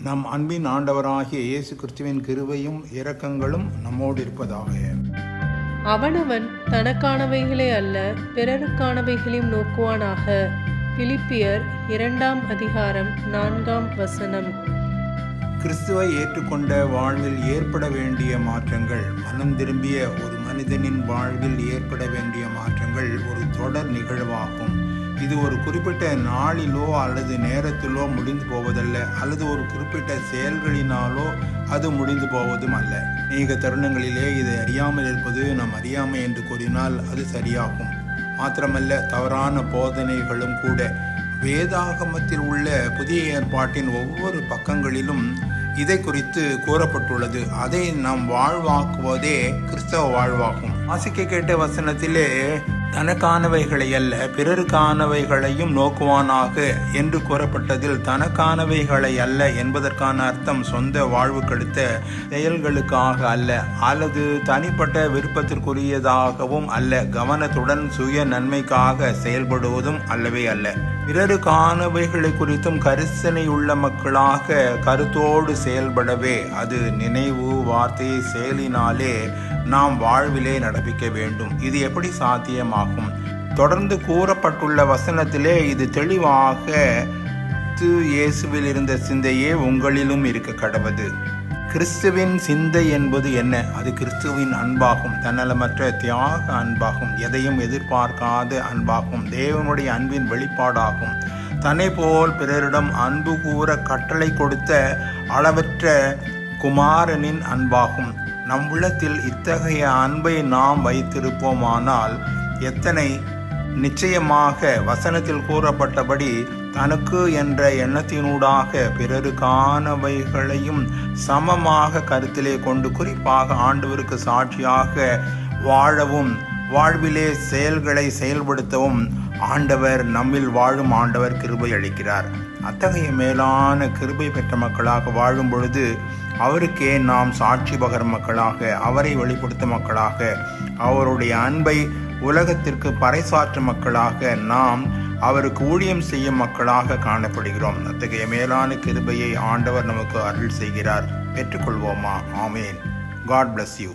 நம் அன்பின் ஆண்டவராகிய இயேசு கிறிஸ்துவின் கிருபையும் இரக்கங்களும் நம்மோடு இருப்பதாக. அவனவன் தனக்கானவைகளே அல்ல பிறருக்கானவைகளையும் நோக்குவானாக. பிலிப்பியர் 2:4. கிறிஸ்துவை ஏற்றுக்கொண்ட வாழ்வில் ஏற்பட வேண்டிய மாற்றங்கள், மனம் திரும்பிய ஒரு மனிதனின் வாழ்வில் ஏற்பட வேண்டிய மாற்றங்கள் ஒரு தொடர் நிகழ்வாகும். இது ஒரு குறிப்பிட்ட நாளிலோ அல்லது நேரத்திலோ முடிந்து போவதல்ல, அல்லது ஒரு குறிப்பிட்ட செயல்களினாலோ அது முடிந்து போவதும் அல்ல. அநேக தருணங்களிலே இதை அறியாமல் இருப்பது நம் அறியாமை என்று கூறினால் அது சரியாகும். மாத்திரமல்ல, தவறான போதனைகளும் கூட. வேதாகமத்தில் உள்ள புதிய ஏற்பாட்டின் ஒவ்வொரு பக்கங்களிலும் இதை குறித்து கூறப்பட்டுள்ளது. அதை நாம் வாழ்வாக்குவதே கிறிஸ்தவ வாழ்வாகும். வாசிக்க கேட்ட வசனத்திலே தனக்கானவைகளை அல்ல பிறருக்கானவைகளையும் நோக்குவானாக என்று கூறப்பட்டதில் தனக்கானவைகளை அல்ல என்பதற்கான அர்த்தம் சொந்த வாழ்வுக்கடுத்த செயல்களுக்காக அல்ல, அல்லது தனிப்பட்ட விருப்பத்திற்குரியதாகவும் அல்ல, கவனத்துடன் சுய நன்மைக்காக செயல்படுவதும் அல்லவே அல்ல. பிறருக்கானவைகளை குறித்தும் கரிசனையுள்ள மக்களாக கருத்தோடு செயல்படவே, அது நினைவு, வார்த்தை, செயலினாலே நாம் வாழ்விலே நடப்பிக்க வேண்டும். இது எப்படி சாத்தியமாகும்? தொடர்ந்து கூறப்பட்டுள்ள வசனத்திலே இது தெளிவாக இயேசுவில் இருந்த சிந்தையே உங்களிலும் இருக்க கடவது. கிறிஸ்துவின் சிந்தை என்பது என்ன? அது கிறிஸ்துவின் அன்பாகும், தன்னலமற்ற தியாக அன்பாகும், எதையும் எதிர்பார்க்காத அன்பாகும், தேவனுடைய அன்பின் வெளிப்பாடாகும். தன்னை போல் பிறரிடம் அன்பு கூற கட்டளை கொடுத்த அளவற்ற குமாரனின் அன்பாகும். நம் உள்ளத்தில் இத்தகைய அன்பை நாம் வைத்திருப்போமானால் எத்தனை நிச்சயமாக வசனத்தில் கூறப்பட்டபடி தனக்கு என்ற எண்ணத்தினூடாக பிறருக்கானவைகளையும் சமமாக கருத்திலே கொண்டு, குறிப்பாக ஆண்டவருக்கு சாட்சியாக வாழவும் வாழ்விலே செயல்களை செயல்படுத்தவும் ஆண்டவர், நம்மில் வாழும் ஆண்டவர் கிருபை அளிக்கிறார். அத்தகைய மேலான கிருபை பெற்ற மக்களாக வாழும் பொழுது அவருக்கே நாம் சாட்சி பகர் மக்களாக, அவரை வெளிப்படுத்தும் மக்களாக, அவருடைய அன்பை உலகத்திற்கு பறைசாற்றும் மக்களாக, நாம் அவருக்கு ஊழியம் செய்யும் மக்களாக காணப்படுகிறோம். அத்தகைய மேலான கிருபையை ஆண்டவர் நமக்கு அருள் செய்கிறார். பெற்றுக்கொள்வோமா? ஆமேன். God bless you.